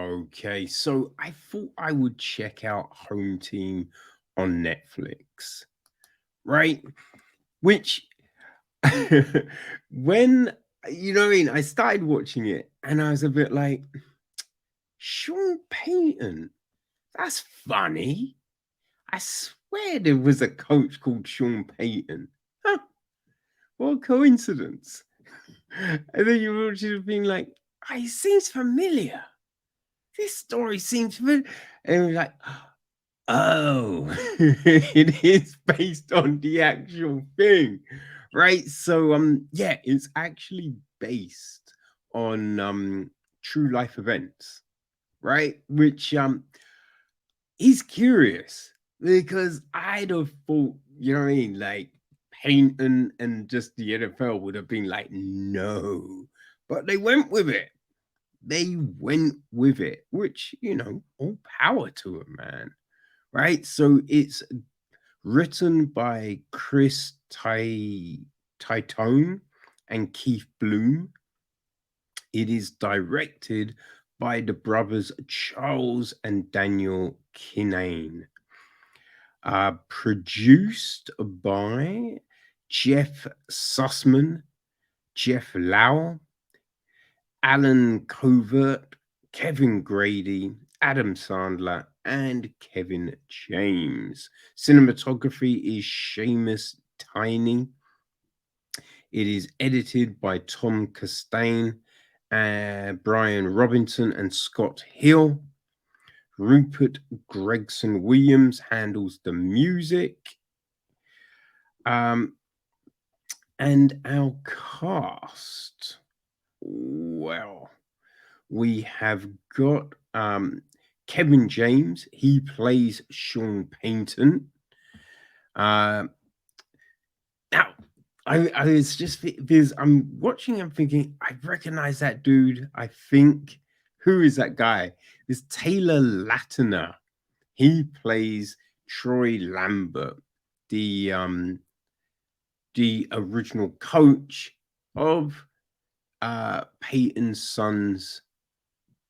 Okay, so I thought I would check out Home Team on Netflix, right? Which, when, what I mean, I started watching it and I was a bit like, Sean Payton, that's funny. I swear there was a coach called Sean Payton. Huh, what a coincidence. And then you watch it being like, he seems familiar. This story seems familiar. And we're like, oh, it is based on the actual thing, right? So yeah, it's actually based on true life events, right? Which is curious because I'd have thought, you know what I mean, like Payton and just the NFL would have been like, no, but they went with it. They went with it, which, all power to it, man. Right? So it's written by Chris Titone and Keith Blum. It is directed by the brothers Charles and Daniel Kinnane. Produced by Jeff Sussman, Jeff Lau, Alan Covert, Kevin Grady, Adam Sandler, and Kevin James. Cinematography is Seamus Tiny. It is edited by Tom Costain, Brian Robinson, and Scott Hill. Rupert Gregson Williams handles the music. And our cast, well, we have got Kevin James. He plays Sean Payton. Now, I was just because I'm watching and thinking, I recognize that dude. I think, who is that guy? It's Taylor Lautner. He plays Troy Lambert, the original coach of Peyton's son's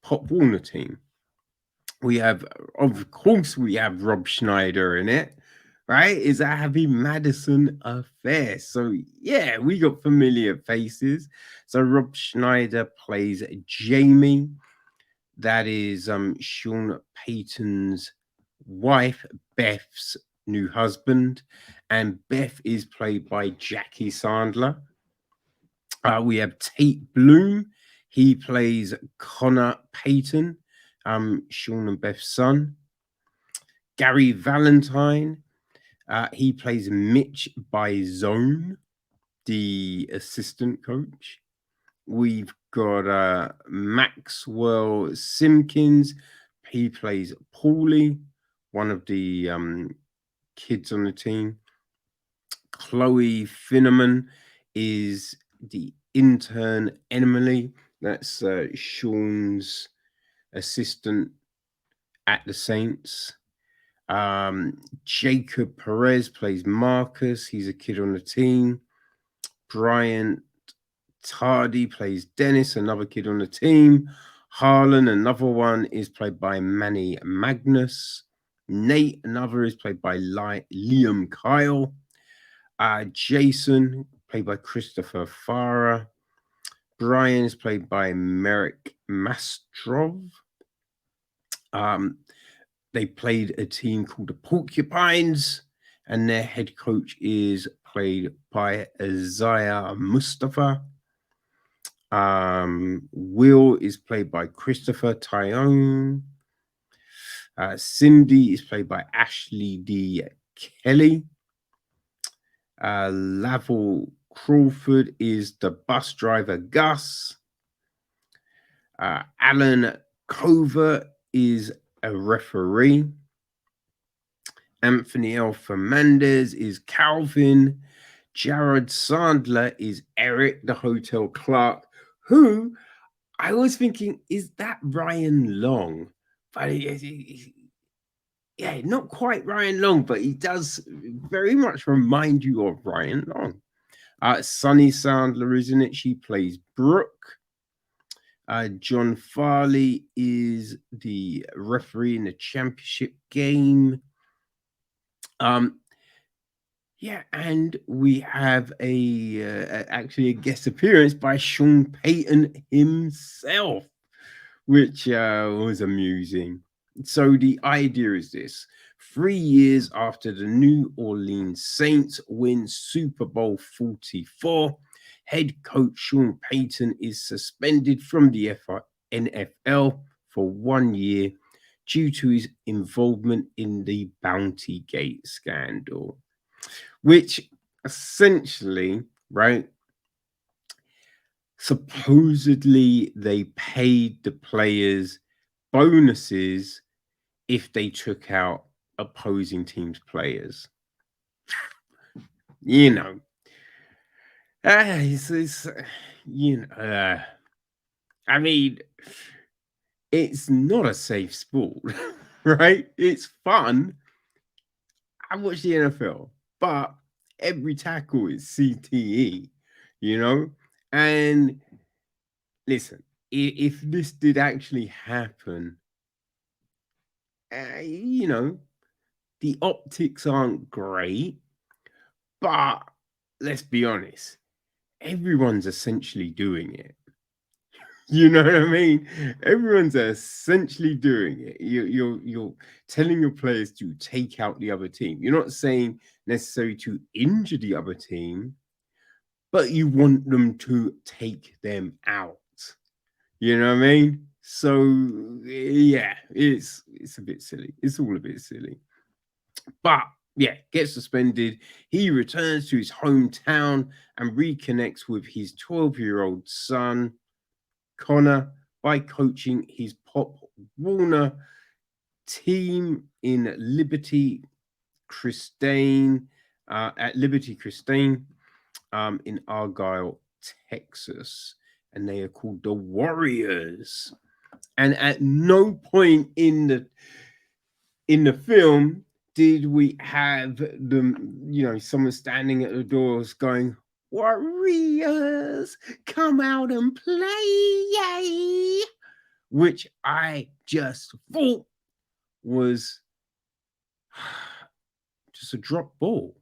Pop Warner team. We have, of course, we have Rob Schneider in it, right? It's a Happy Madison affair. So yeah, we got familiar faces. So Rob Schneider plays Jamie. That is Sean Payton's wife, Beth's new husband, and Beth is played by Jackie Sandler. We have Tate Bloom. He plays Connor Payton, Sean and Beth's son. Gary Valentine. He plays Mitch Bizone, the assistant coach. We've got Maxwell Simpkins. He plays Paulie, one of the kids on the team. Chloe Finneman is the intern Emily. That's Sean's assistant at the Saints. Jacob Perez plays Marcus. He's a kid on the team. Brian Tardy plays Dennis, another kid on the team. Harlan, another one, is played by Manny Magnus. Nate, another, is played by Liam Kyle. Jason, played by Christopher Farah. Brian is played by Merrick Mastrov. They played a team called the Porcupines, and their head coach is played by Isaiah Mustafa. Will is played by Christopher Tyone. Cindy is played by Ashley D. Kelly. Lavelle Crawford is the bus driver Gus. Alan Covert is a referee. Anthony L. Fernandez is Calvin. Jared Sandler is Eric, the hotel clerk, who I was thinking, is that Ryan Long? But yeah, not quite Ryan Long, but he does very much remind you of Ryan Long. Sunny Sandler is in it. She plays Brooke. John Farley is the referee in the championship game. Yeah, and we have actually a guest appearance by Sean Payton himself, which was amusing. So the idea is this: 3 years after the New Orleans Saints win Super Bowl 44, head coach Sean Payton is suspended from the NFL for 1 year due to his involvement in the Bountygate scandal, which essentially, right, supposedly they paid the players bonuses if they took out opposing teams' players. You know, it's I mean, it's not a safe sport, right? It's fun. I watch the NFL, but every tackle is CTE, you know? And listen, if this did actually happen, you know, the optics aren't great, but let's be honest, everyone's essentially doing it. You know what I mean? Everyone's essentially doing it. You're telling your players to take out the other team. You're not saying necessarily to injure the other team, but you want them to take them out. You know what I mean? So yeah, it's a bit silly. It's all a bit silly. But yeah, gets suspended. He returns to his hometown and reconnects with his 12-year-old son, Connor, by coaching his Pop Warner team in Liberty Christine at Liberty Christine in Argyle, Texas. And they are called the Warriors. And at no point in the film did we have them, someone standing at the doors going, Warriors, come out and play, yay! Which I just thought was just a drop ball.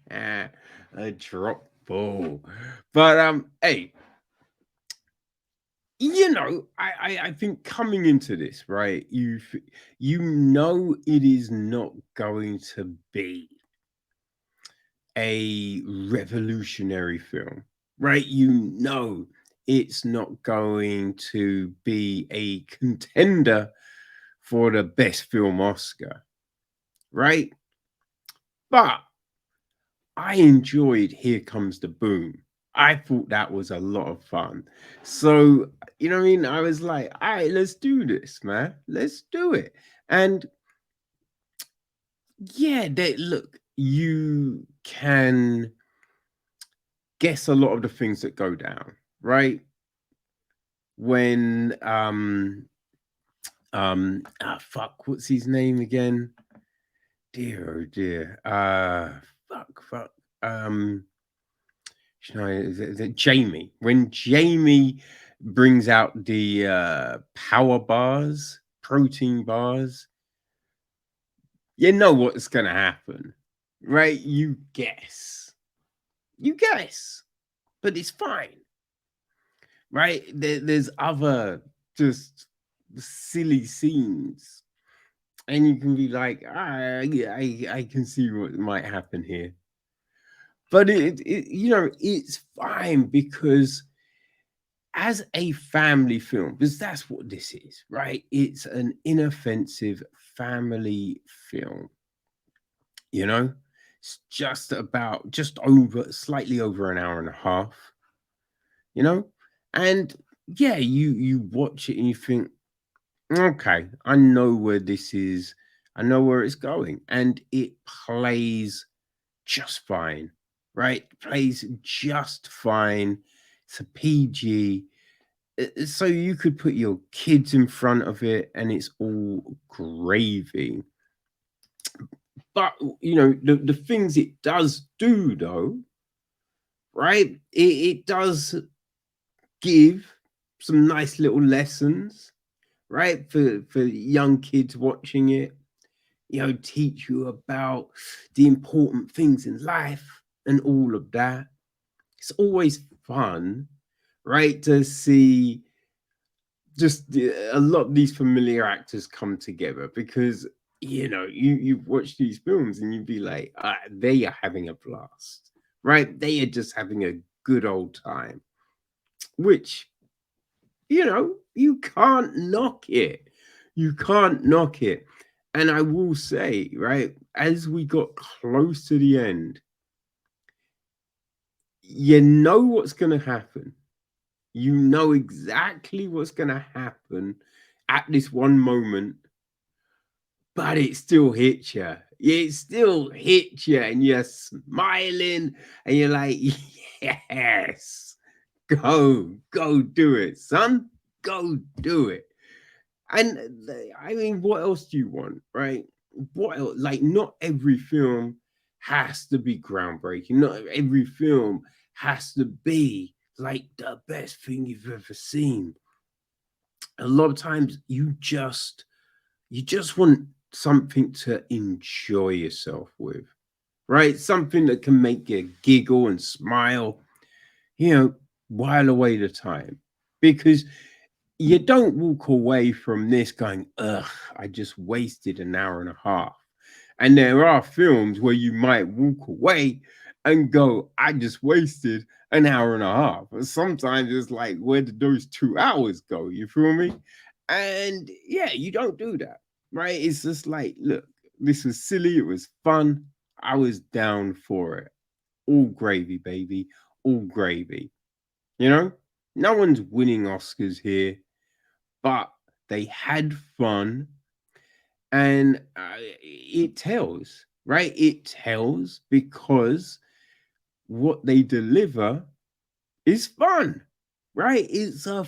A drop ball. But hey, I think coming into this, right, you know it is not going to be a revolutionary film, right? You know it's not going to be a contender for the best film Oscar, right? But I enjoyed Here Comes the Boom. I thought that was a lot of fun. So, you know what I mean? I was like, all right, let's do this, man. Let's do it. And yeah, look, you can guess a lot of the things that go down, right? When fuck, what's his name again? Dear, oh dear. Fuck. Is it Jamie? When Jamie brings out the power bars, protein bars, you know what's gonna happen, right? You guess, but it's fine, right? There's other just silly scenes, and you can be like, yeah, I can see what might happen here. But it's fine because as a family film, because that's what this is, right? It's an inoffensive family film. It's slightly over an hour and a half, and yeah, you watch it and you think, okay, I know where this is, I know where it's going, and it plays just fine, right? Plays just fine. It's a PG, so you could put your kids in front of it and it's all gravy. But the things it does do, though, right? It does give some nice little lessons, right? For young kids watching it, teach you about the important things in life and all of that. It's always fun, right? To see just a lot of these familiar actors come together because you've watched these films and you'd be like, they are having a blast, right? They are just having a good old time, which you can't knock it. You can't knock it. And I will say, right, as we got close to the end, you know what's going to happen. You know exactly what's going to happen at this one moment, but it still hits you. It still hits you, and you're smiling, and you're like, yes, go do it, son. Go do it. And I mean, what else do you want, right? What else? Like, not every film has to be groundbreaking. Not every film has to be like the best thing you've ever seen. A lot of times, you just want something to enjoy yourself with, right? Something that can make you giggle and smile, while away the time, because you don't walk away from this going, ugh, I just wasted an hour and a half. And there are films where you might walk away and go, I just wasted an hour and a half. But sometimes it's like, where did those 2 hours go? You feel me? And yeah, you don't do that, right? It's just like, look, this was silly. It was fun. I was down for it. All gravy, baby. All gravy. You know, no one's winning Oscars here, but they had fun, and it tells, right? It tells because what they deliver is fun, right? It's a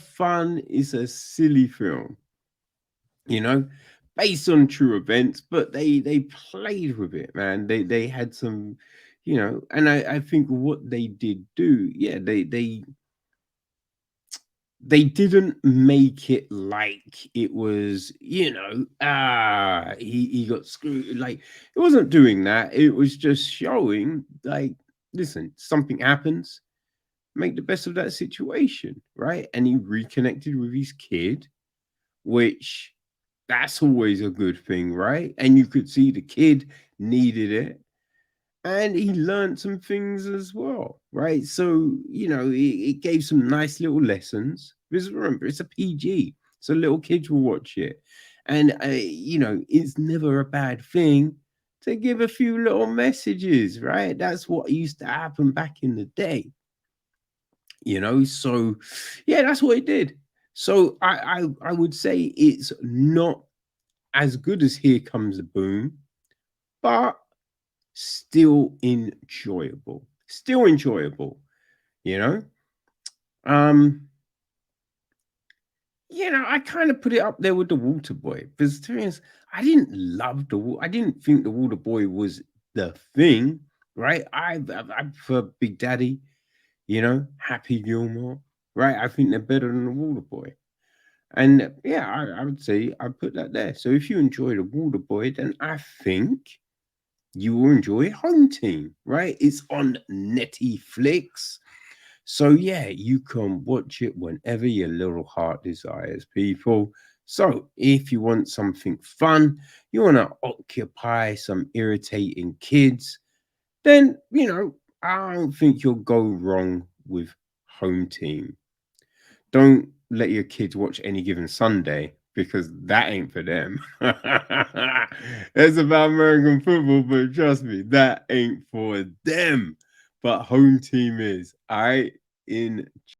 silly film, you know, based on true events, but they played with it, man. They had some, and I think what they did do, yeah, they didn't make it like it was, he got screwed. Like, it wasn't doing that. It was just showing, like, listen, something happens, make the best of that situation, right? And he reconnected with his kid, which that's always a good thing, right? And you could see the kid needed it, and he learned some things as well, right? So it gave some nice little lessons, because remember, it's a PG, so little kids will watch it. And it's never a bad thing to give a few little messages, right? That's what used to happen back in the day, so yeah, that's what it did. So I would say it's not as good as Here Comes the Boom, but still enjoyable. Still enjoyable, you know? Um, I kind of put it up there with the Water Boy. Because to be honest, I didn't think the Water Boy was the thing, right? I prefer Big Daddy, Happy Gilmore, right? I think they're better than the Water Boy. And yeah, I would say I put that there. So if you enjoy the Water Boy, then I think you will enjoy Home Team, right? It's on Netflix. So yeah, you can watch it whenever your little heart desires, people. So if you want something fun, you want to occupy some irritating kids, then I don't think you'll go wrong with Home Team. Don't let your kids watch Any Given Sunday, because that ain't for them. It's about American football, but trust me, that ain't for them. But Home Team is. All right. In